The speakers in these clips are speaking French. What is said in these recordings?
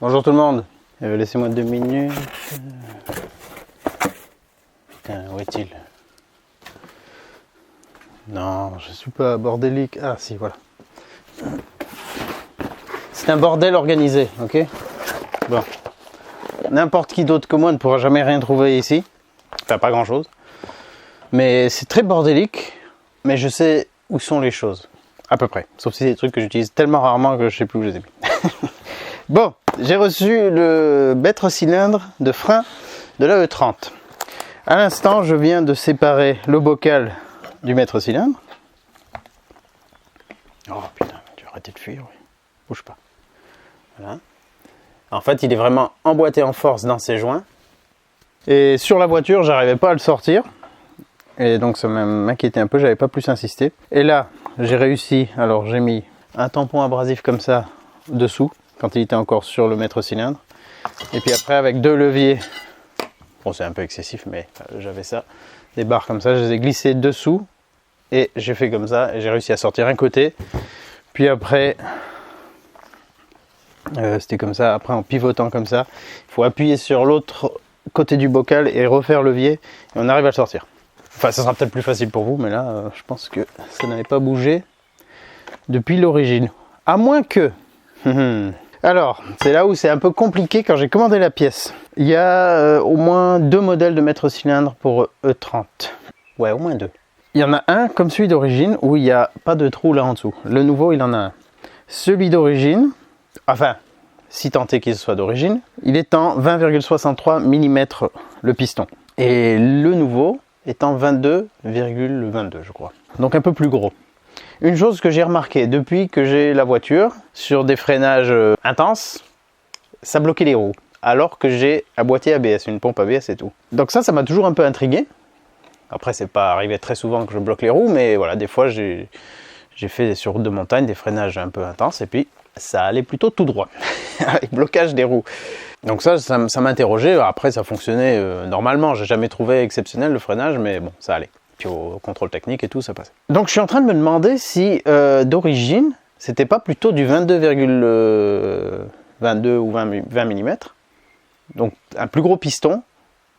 Bonjour tout le monde. Laissez-moi 2 minutes. Putain, où est-il? Non, je suis pas bordélique. Ah si, voilà. C'est un bordel organisé, ok? Bon. N'importe qui d'autre que moi ne pourra jamais rien trouver ici. Enfin, pas grand-chose. Mais c'est très bordélique. Mais je sais où sont les choses. À peu près. Sauf si c'est des trucs que j'utilise tellement rarement que je sais plus où je les ai mis. Bon, j'ai reçu le mètre cylindre de frein de la E30. À l'instant, je viens de séparer le bocal du mètre cylindre. Oh putain, tu vas arrêter de fuir, oui. Bouge pas. Voilà. En fait, il est vraiment emboîté en force dans ses joints. Et sur la voiture, j'arrivais pas à le sortir. Et donc ça m'inquiétait un peu, j'avais pas plus insisté. Et là, j'ai réussi. Alors j'ai mis un tampon abrasif comme ça dessous, quand il était encore sur le mètre cylindre. Et puis après, avec 2 leviers, bon c'est un peu excessif, mais j'avais ça, des barres comme ça, je les ai glissées dessous. Et j'ai fait comme ça, et j'ai réussi à sortir un côté. Puis après, c'était comme ça, après en pivotant comme ça, il faut appuyer sur l'autre côté du bocal et refaire levier, et on arrive à le sortir. Enfin, ça sera peut-être plus facile pour vous, mais là, je pense que ça n'avait pas bougé depuis l'origine. À moins que... Alors, c'est là où c'est un peu compliqué quand j'ai commandé la pièce. Il y a au moins 2 modèles de mètre cylindre pour E30. Ouais, au moins 2. Il y en a un comme celui d'origine où il n'y a pas de trou là en dessous. Le nouveau, il en a un. Celui d'origine, enfin, si tant est qu'il soit d'origine, il est en 20,63 mm le piston. Et le nouveau est en 22,22 je crois. Donc un peu plus gros. Une chose que j'ai remarqué depuis que j'ai la voiture, sur des freinages intenses, ça bloquait les roues. Alors que j'ai un boîtier ABS, une pompe ABS et tout. Donc ça m'a toujours un peu intrigué. Après, c'est pas arrivé très souvent que je bloque les roues, mais voilà, des fois j'ai fait sur route de montagne des freinages un peu intenses et puis ça allait plutôt tout droit, avec blocage des roues. Donc ça m'interrogeait. Après, ça fonctionnait normalement. J'ai jamais trouvé exceptionnel le freinage, mais bon, ça allait. Puis au contrôle technique et tout, ça passait. Donc je suis en train de me demander si d'origine, c'était pas plutôt du 22,22 ou 20 mm. Donc un plus gros piston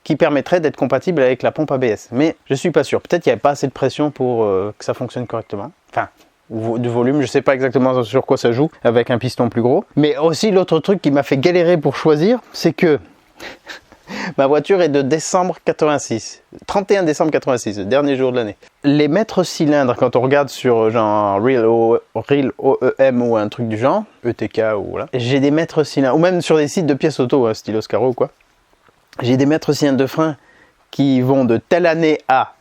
qui permettrait d'être compatible avec la pompe ABS. Mais je suis pas sûr. Peut-être qu'il n'y avait pas assez de pression pour que ça fonctionne correctement. Enfin, du volume, je sais pas exactement sur quoi ça joue avec un piston plus gros. Mais aussi l'autre truc qui m'a fait galérer pour choisir, c'est que ma voiture est de décembre 86, 31 décembre 86, le dernier jour de l'année. Les mètres cylindres, quand on regarde sur genre Real OEM ou un truc du genre, ETK ou voilà, j'ai des mètres cylindres, ou même sur des sites de pièces auto, style Oscaro ou quoi, j'ai des mètres cylindres de frein qui vont de telle année à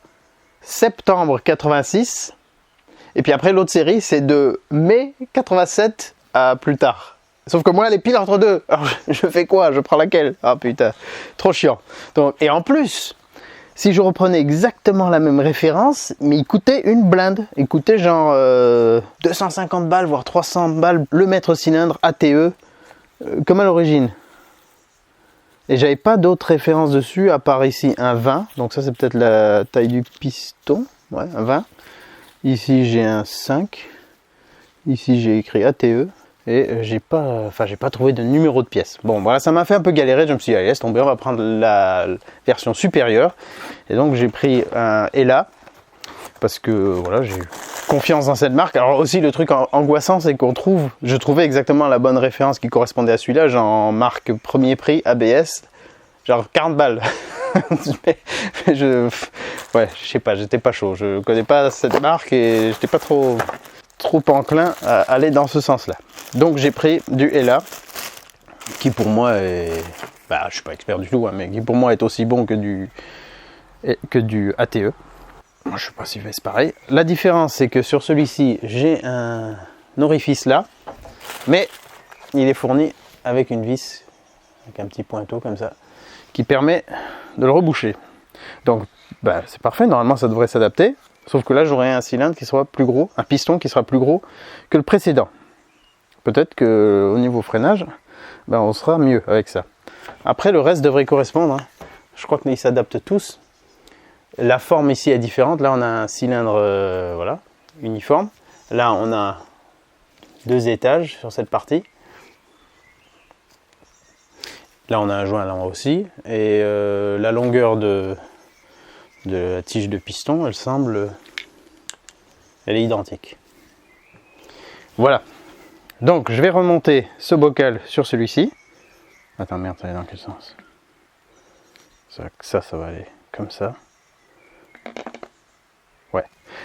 septembre 86. Et puis après, l'autre série, c'est de mai 87 à plus tard. Sauf que moi, elle est pile entre deux. Alors, je fais quoi? Je prends laquelle? Ah putain, trop chiant. Donc, et en plus, si je reprenais exactement la même référence, mais il coûtait une blinde. Il coûtait genre 250 balles, voire 300 balles le mètre cylindre ATE, comme à l'origine. Et j'avais pas d'autres références dessus, à part ici un 20. Donc ça, c'est peut-être la taille du piston. Ouais, un 20. Ici j'ai un 5, ici j'ai écrit ATE et j'ai pas trouvé de numéro de pièce. Bon voilà, ça m'a fait un peu galérer, je me suis dit allez laisse tomber, on va prendre la version supérieure. Et donc j'ai pris un Ela parce que voilà, j'ai eu confiance dans cette marque. Alors aussi le truc angoissant, c'est je trouvais exactement la bonne référence qui correspondait à celui-là, genre marque premier prix ABS, genre 40 balles. mais je sais pas, j'étais pas chaud, je connais pas cette marque et j'étais pas trop enclin à aller dans ce sens là. Donc j'ai pris du Ela qui pour moi est, je suis pas expert du tout, hein, mais qui pour moi est aussi bon que du ATE. Je sais pas si c'est pareil. La différence c'est que sur celui-ci j'ai un orifice là, mais il est fourni avec une vis, avec un petit pointeau comme ça, qui permet de le reboucher. Donc c'est parfait, normalement ça devrait s'adapter, sauf que là j'aurai un cylindre qui sera plus gros, un piston qui sera plus gros que le précédent. Peut-être que au niveau freinage, on sera mieux avec ça. Après le reste devrait correspondre, hein. Je crois qu'ils s'adaptent tous. La forme ici est différente, là on a un cylindre voilà, uniforme. Là on a 2 étages sur cette partie. Là on a un joint là aussi, et la longueur de la tige de piston, elle est identique. Voilà. Donc je vais remonter ce bocal sur celui-ci. Attends, merde, ça va dans quel sens? Ça va aller comme ça. Ouais.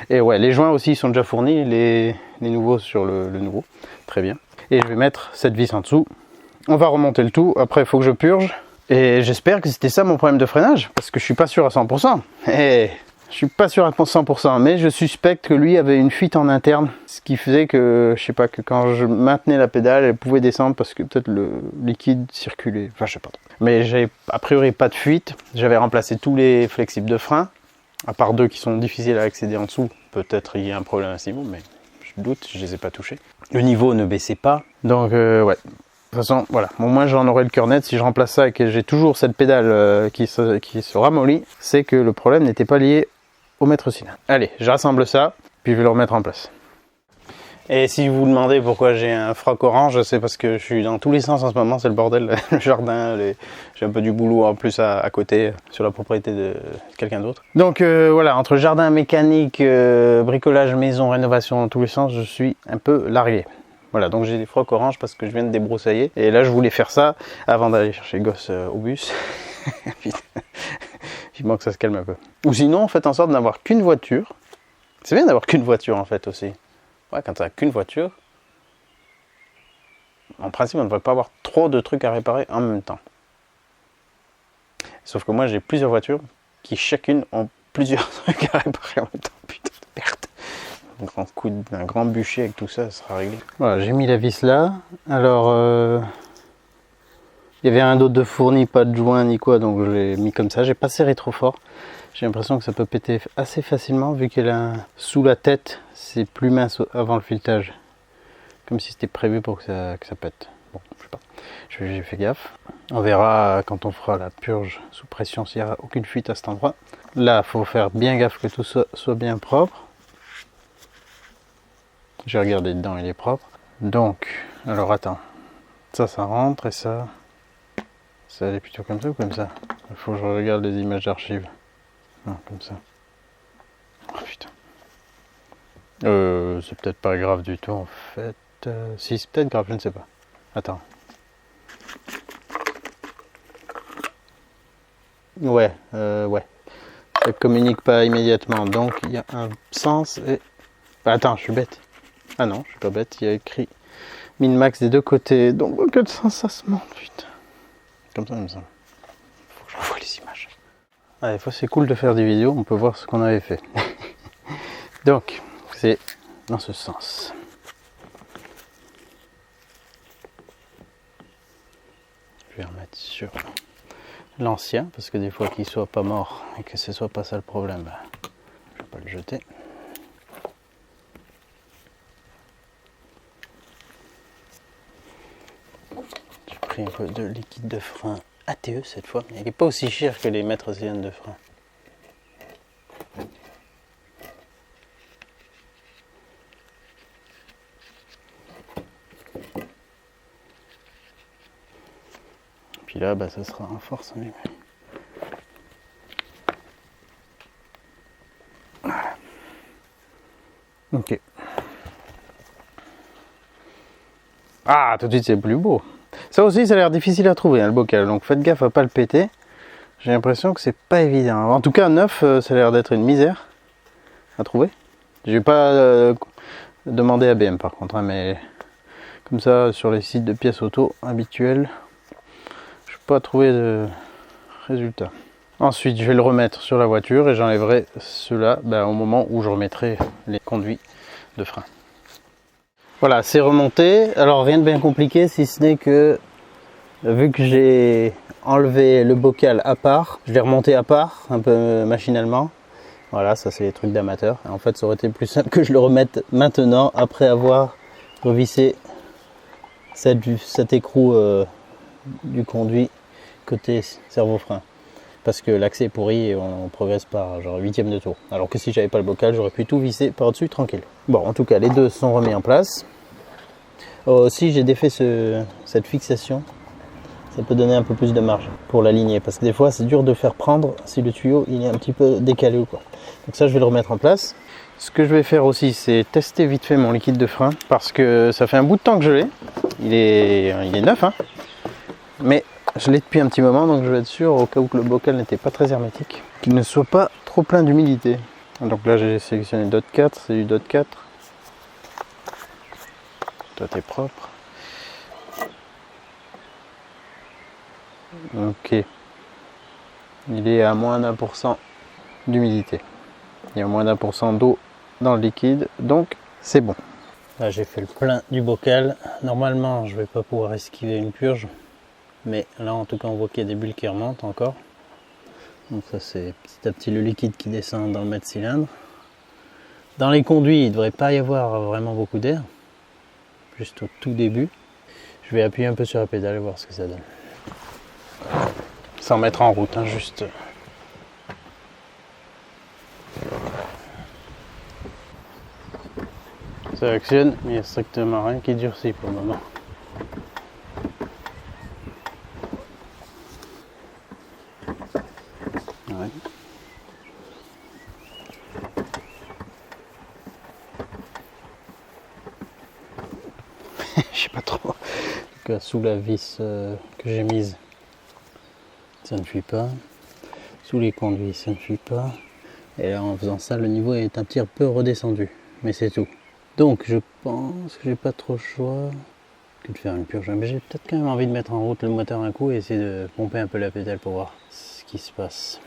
Et ouais, les joints aussi sont déjà fournis, les nouveaux sur le nouveau. Très bien. Et je vais mettre cette vis en dessous. On va remonter le tout. Après, il faut que je purge. Et j'espère que c'était ça mon problème de freinage, parce que je suis pas sûr à 100%. Et je suis pas sûr à 100%, mais je suspecte que lui avait une fuite en interne, ce qui faisait que, je sais pas, que quand je maintenais la pédale, elle pouvait descendre parce que peut-être le liquide circulait. Enfin, je sais pas. Mais j'ai a priori pas de fuite. J'avais remplacé tous les flexibles de frein, à part 2 qui sont difficiles à accéder en dessous. Peut-être il y a un problème à ce niveau, mais je doute, je les ai pas touchés. Le niveau ne baissait pas, donc ouais. De toute façon, voilà, au moins j'en aurai le cœur net. Si je remplace ça et que j'ai toujours cette pédale qui se ramollit, c'est que le problème n'était pas lié au maître cylindre. Allez, je rassemble ça, puis je vais le remettre en place. Et si vous vous demandez pourquoi j'ai un froc orange, c'est parce que je suis dans tous les sens en ce moment, c'est le bordel, le jardin, j'ai un peu du boulot en plus à côté, sur la propriété de quelqu'un d'autre. Donc voilà, entre jardin, mécanique, bricolage, maison, rénovation dans tous les sens, je suis un peu largué. Voilà, donc j'ai des frocs orange parce que je viens de débroussailler. Et là, je voulais faire ça avant d'aller chercher le gosse au bus. Il manque que ça se calme un peu. Ou sinon, faites en sorte d'avoir qu'une voiture. C'est bien d'avoir qu'une voiture en fait aussi. Ouais, quand tu n'as qu'une voiture, en principe, on ne devrait pas avoir trop de trucs à réparer en même temps. Sauf que moi, j'ai plusieurs voitures qui chacune ont plusieurs trucs à réparer en même temps. Putain de merde. Un grand coup d'un grand bûcher avec tout ça, ça sera réglé. Voilà, j'ai mis la vis là. Alors, il y avait rien d'autre de fourni, pas de joint ni quoi, donc je l'ai mis comme ça. J'ai pas serré trop fort. J'ai l'impression que ça peut péter assez facilement vu qu'elle a sous la tête, c'est plus mince avant le filetage. Comme si c'était prévu pour que ça pète. Bon, je sais pas. J'ai fait gaffe. On verra quand on fera la purge sous pression s'il n'y a aucune fuite à cet endroit. Là, il faut faire bien gaffe que tout ça soit bien propre. J'ai regardé dedans, il est propre. Donc, alors attends. Ça rentre et ça allait plutôt comme ça ou comme ça? Il faut que je regarde les images d'archives. Non, comme ça. Oh putain. C'est peut-être pas grave du tout en fait. Si, c'est peut-être grave, je ne sais pas. Attends. Ouais. Ça communique pas immédiatement, donc il y a un sens et... Attends, je suis bête. Ah non, je suis pas bête, il y a écrit min-max des deux côtés. Donc dans quel sens ça se monte, putain. Comme ça, faut que je revoie les images. Ah, des fois c'est cool de faire des vidéos, on peut voir ce qu'on avait fait. Donc, c'est dans ce sens. Je vais remettre sur l'ancien, parce que des fois qu'il soit pas mort et que ce soit pas ça le problème, je vais pas le jeter. J'ai pris un peu de liquide de frein ATE cette fois, mais il n'est pas aussi cher que les maîtres cylindres de frein. Puis là, ça sera en force. Voilà. Ok. Ah, tout de suite c'est plus beau. Ça aussi, ça a l'air difficile à trouver, hein, le bocal. Donc faites gaffe à pas le péter. J'ai l'impression que c'est pas évident. En tout cas, neuf, ça a l'air d'être une misère à trouver. Je vais pas demander à BM par contre, hein, mais comme ça, sur les sites de pièces auto habituels, je peux pas trouver de résultat. Ensuite, je vais le remettre sur la voiture et j'enlèverai cela au moment où je remettrai les conduits de frein. Voilà, c'est remonté. Alors rien de bien compliqué, si ce n'est que vu que j'ai enlevé le bocal à part, je l'ai remonté à part, un peu machinalement. Voilà, ça c'est les trucs d'amateur. En fait, ça aurait été plus simple que je le remette maintenant, après avoir revissé cet écrou du conduit côté cerveau-frein. Parce que l'accès est pourri et on progresse par genre 8e de tour. Alors que si j'avais pas le bocal, j'aurais pu tout visser par-dessus tranquille. Bon, en tout cas, les deux sont remis en place. Aussi, j'ai défait cette fixation. Ça peut donner un peu plus de marge pour l'aligner, parce que des fois c'est dur de faire prendre si le tuyau il est un petit peu décalé ou quoi. Donc ça je vais le remettre en place. Ce que je vais faire aussi, c'est tester vite fait mon liquide de frein, parce que ça fait un bout de temps que je l'ai. Il est neuf, hein, mais je l'ai depuis un petit moment, donc je vais être sûr, au cas où le bocal n'était pas très hermétique, qu'il ne soit pas trop plein d'humidité. Donc là j'ai sélectionné DOT 4, c'est du DOT 4. Toi t'es propre. Ok. Il est à moins d'1% d'humidité. Il y a moins d'1% d'eau dans le liquide, donc c'est bon. Là j'ai fait le plein du bocal. Normalement je vais pas pouvoir esquiver une purge, mais là en tout cas on voit qu'il y a des bulles qui remontent encore. Donc ça c'est petit à petit le liquide qui descend dans le mètre cylindre. Dans les conduits il ne devrait pas y avoir vraiment beaucoup d'air, juste au tout début. Je vais appuyer un peu sur la pédale et voir ce que ça donne. Sans mettre en route, hein, juste. Ça actionne, mais il n'y a strictement rien qui durcit pour le moment. Ouais. Je sais pas trop. En tout cas, sous la vis que j'ai mise, ça ne fuit pas. Sous les conduits, ça ne fuit pas. Et là, en faisant ça, le niveau est un petit peu redescendu. Mais c'est tout. Donc, je pense que j'ai pas trop le choix que de faire une purge. Mais j'ai peut-être quand même envie de mettre en route le moteur un coup et essayer de pomper un peu la pédale pour voir ce qui se passe.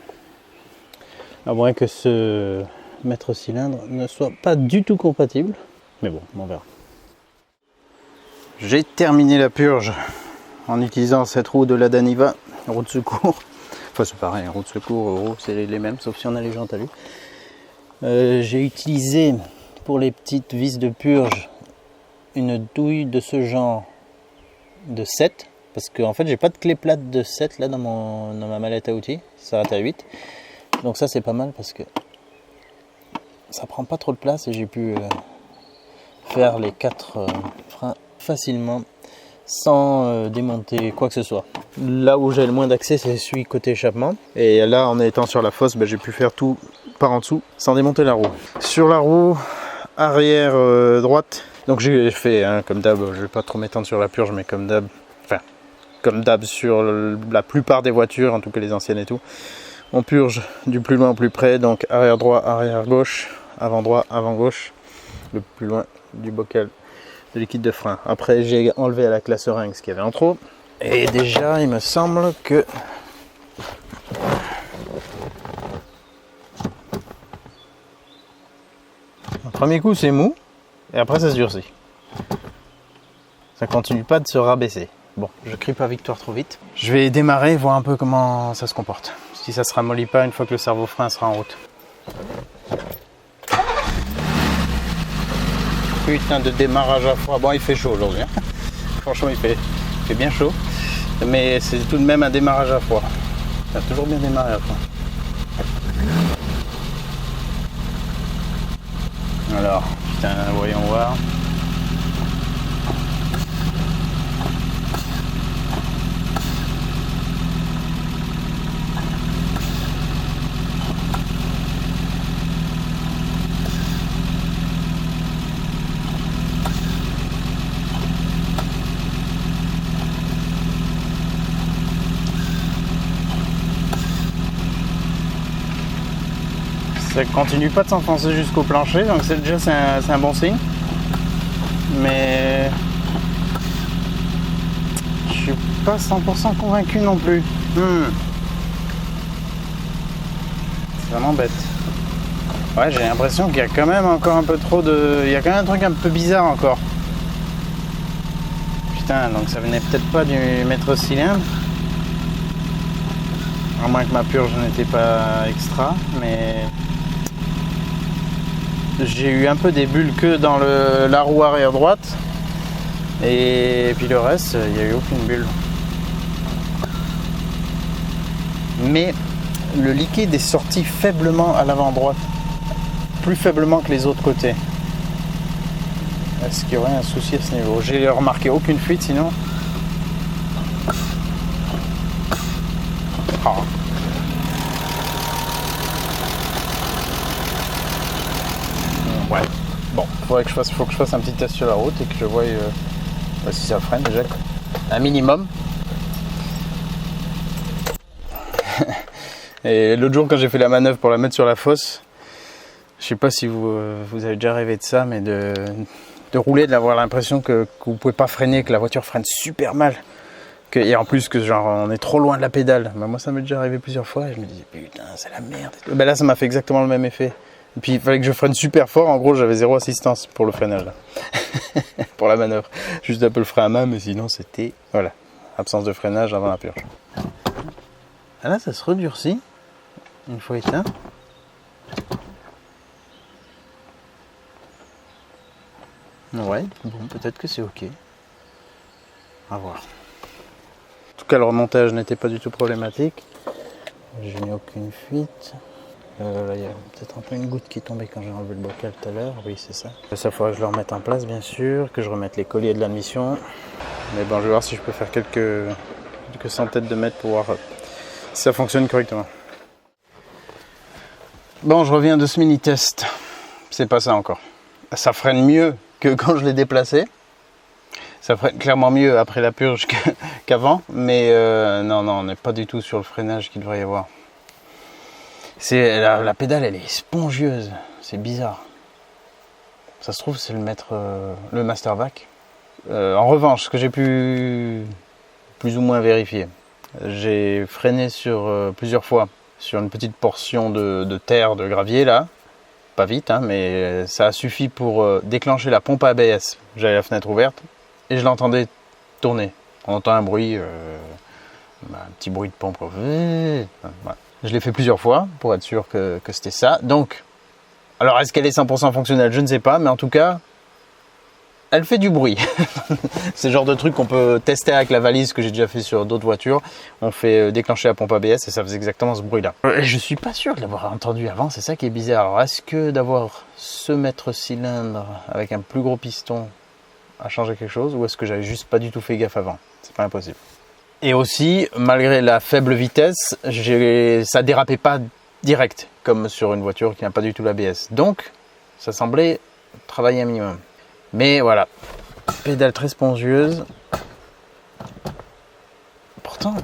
À moins que ce mètre cylindre ne soit pas du tout compatible. Mais bon, on verra. J'ai terminé la purge en utilisant cette roue de la Daniva, roue de secours. Enfin c'est pareil, roue de secours, roue c'est les mêmes, sauf si on a les jantes à lui. J'ai utilisé pour les petites vis de purge une douille de ce genre de 7, parce qu'en fait j'ai pas de clé plate de 7 là dans ma mallette à outils, ça s'arrête à 8. Donc ça c'est pas mal parce que ça prend pas trop de place et j'ai pu faire les 4 freins facilement sans démonter quoi que ce soit. Là où j'ai le moins d'accès c'est celui côté échappement, et là en étant sur la fosse j'ai pu faire tout par en dessous sans démonter la roue. Sur la roue arrière droite, donc j'ai fait comme d'hab, je vais pas trop m'étendre sur la purge, mais comme d'hab, enfin comme d'hab sur la plupart des voitures, en tout cas les anciennes et tout, on purge du plus loin au plus près, donc arrière droit, arrière gauche, avant droit, avant gauche, le plus loin du bocal de liquide de frein. Après j'ai enlevé à la classe-seringue ce qu'il y avait en trop, et déjà il me semble que au premier coup c'est mou et après ça se durcit. Ça continue pas de se rabaisser. Bon, je crie pas victoire trop vite. Je vais démarrer, voir un peu comment ça se comporte. Si ça se ramollit pas une fois que le servo-frein sera en route. Putain de démarrage à froid. Bon, il fait chaud aujourd'hui. Hein. Franchement, il fait bien chaud. Mais c'est tout de même un démarrage à froid. Ça a toujours bien démarré à froid. Alors, putain, voyons voir. Ça continue pas de s'enfoncer jusqu'au plancher, donc c'est un bon signe. Mais je suis pas 100% convaincu non plus. Ça m'embête. Ouais, j'ai l'impression qu'il y a quand même encore un peu trop de... Il y a quand même un truc un peu bizarre encore. Putain, donc ça venait peut-être pas du mètre cylindre. À moins que ma purge n'était pas extra, mais... J'ai eu un peu des bulles que dans la roue arrière droite, et puis le reste, il n'y a eu aucune bulle. Mais le liquide est sorti faiblement à l'avant droite, plus faiblement que les autres côtés. Est-ce qu'il y aurait un souci à ce niveau? J'ai remarqué aucune fuite sinon. Ah. Ouais. Bon, faut que je fasse un petit test sur la route et que je voie si ça freine déjà. Un minimum. Et l'autre jour quand j'ai fait la manœuvre pour la mettre sur la fosse, je sais pas si vous avez déjà rêvé de ça, mais de rouler, d'avoir l'impression que vous pouvez pas freiner, que la voiture freine super mal. Et en plus que genre on est trop loin de la pédale. Bah, moi ça m'est déjà arrivé plusieurs fois et je me disais putain c'est la merde. Bah, là ça m'a fait exactement le même effet. Et puis il fallait que je freine super fort, en gros j'avais zéro assistance pour le freinage là. Pour la manœuvre. Juste un peu le frein à main, mais sinon c'était, voilà, absence de freinage avant la purge. Ah là ça se redurcit, une fois éteint. Ouais, bon peut-être que c'est ok. À voir. En tout cas le remontage n'était pas du tout problématique. Je n'ai aucune fuite. Là, il y a peut-être un peu une goutte qui est tombée quand j'ai enlevé le bocal tout à l'heure. Oui, c'est ça. Ça, il faudra que je le remette en place, bien sûr, que je remette les colliers de l'admission. Mais bon, je vais voir si je peux faire quelques centaines de mètres pour voir si ça fonctionne correctement. Bon, je reviens de ce mini-test. C'est pas ça encore. Ça freine mieux que quand je l'ai déplacé. Ça freine clairement mieux après la purge qu'avant. Mais non, on n'est pas du tout sur le freinage qu'il devrait y avoir. La pédale elle est spongieuse, c'est bizarre. Ça se trouve c'est le Mastervac. En revanche, ce que j'ai pu plus ou moins vérifier, j'ai freiné sur plusieurs fois sur une petite portion de terre, de gravier là, pas vite hein, mais ça a suffi pour déclencher la pompe ABS. J'avais la fenêtre ouverte et je l'entendais tourner. On entend un bruit, un petit bruit de pompe. Voilà. Je l'ai fait plusieurs fois pour être sûr que c'était ça. Donc, alors est-ce qu'elle est 100% fonctionnelle? Je ne sais pas, mais en tout cas, elle fait du bruit. C'est le genre de truc qu'on peut tester avec la valise que j'ai déjà fait sur d'autres voitures. On fait déclencher la pompe ABS et ça faisait exactement ce bruit-là. Je suis pas sûr de l'avoir entendu avant, c'est ça qui est bizarre. Alors est-ce que d'avoir ce mètre cylindre avec un plus gros piston a changé quelque chose ou est-ce que j'avais juste pas du tout fait gaffe avant? C'est pas impossible. Et aussi, malgré la faible vitesse, ça dérapait pas direct, comme sur une voiture qui n'a pas du tout l'ABS. Donc, ça semblait travailler un minimum. Mais voilà, pédale très spongieuse. Pourtant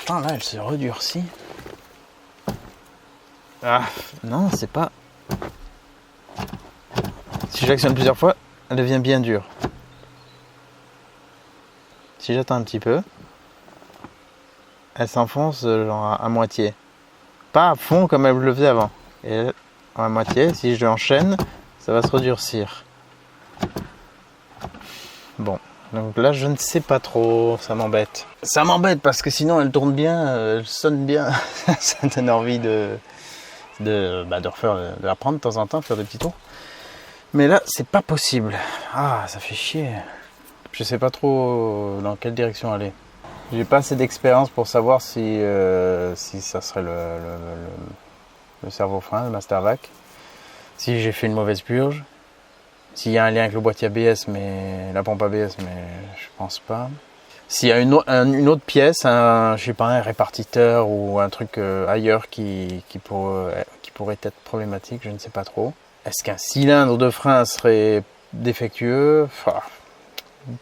là, elle se redurcit. Ah, non, c'est pas... Si j'actionne plusieurs fois, elle devient bien dure. Si j'attends un petit peu, elle s'enfonce genre à moitié. Pas à fond comme elle le faisait avant. Et à moitié, si je l'enchaîne, ça va se redurcir. Bon, donc là je ne sais pas trop, ça m'embête. Ça m'embête parce que sinon elle tourne bien, elle sonne bien. Ça donne envie de refaire, de la prendre de temps en temps, faire des petits tours. Mais là, c'est pas possible. Ah, ça fait chier. Je sais pas trop dans quelle direction aller. J'ai pas assez d'expérience pour savoir si ça serait le servo-frein, le Mastervac. Si j'ai fait une mauvaise purge. S'il y a un lien avec le boîtier ABS, mais la pompe ABS, mais je pense pas. S'il y a une autre pièce, je sais pas, un répartiteur ou un truc ailleurs qui pourrait être problématique, je ne sais pas trop. Est-ce qu'un cylindre de frein serait défectueux?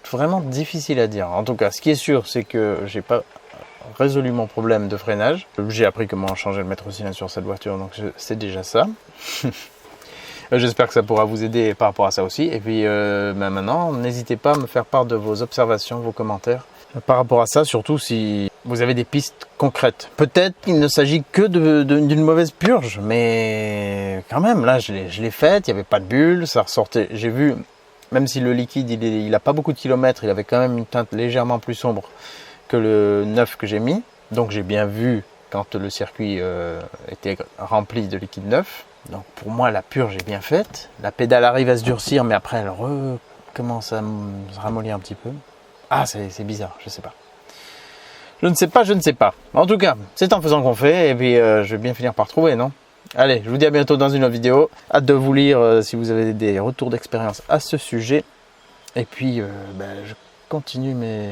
Vraiment difficile à dire. En tout cas, ce qui est sûr, c'est que j'ai pas résolu mon problème de freinage. J'ai appris comment changer le maître cylindre sur cette voiture, donc c'est déjà ça. J'espère que ça pourra vous aider par rapport à ça aussi. Et puis maintenant, n'hésitez pas à me faire part de vos observations, vos commentaires par rapport à ça, surtout si vous avez des pistes concrètes. Peut-être qu'il ne s'agit que d'une mauvaise purge, mais quand même, là, je l'ai faite, il n'y avait pas de bulle, ça ressortait. J'ai vu, même si le liquide, il n'a pas beaucoup de kilomètres, il avait quand même une teinte légèrement plus sombre que le neuf que j'ai mis. Donc j'ai bien vu quand le circuit était rempli de liquide neuf. Donc pour moi, la purge est bien faite. La pédale arrive à se durcir, mais après, elle recommence à se ramollir un petit peu. Ah, c'est bizarre, je sais pas. Je ne sais pas. En tout cas, c'est en faisant qu'on fait, et puis je vais bien finir par trouver, non? Allez, je vous dis à bientôt dans une autre vidéo. Hâte de vous lire si vous avez des retours d'expérience à ce sujet. Et puis, je continue mes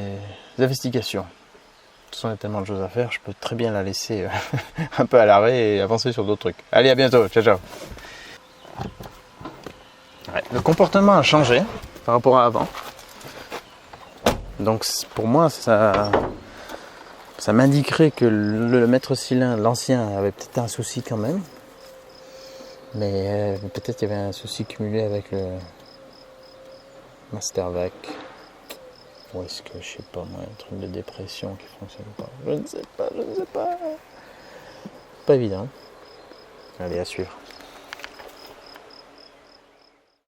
investigations. toute façon, il y a tellement de choses à faire, je peux très bien la laisser un peu à l'arrêt et avancer sur d'autres trucs. Allez, à bientôt, ciao ciao. Ouais, le comportement a changé par rapport à avant. Donc pour moi, ça m'indiquerait que le maître cylindre, l'ancien, avait peut-être un souci quand même. Mais peut-être qu'il y avait un souci cumulé avec le Mastervac. Ou est-ce que, je sais pas moi, un truc de dépression qui fonctionne pas. Je ne sais pas. Pas évident. Allez, à suivre.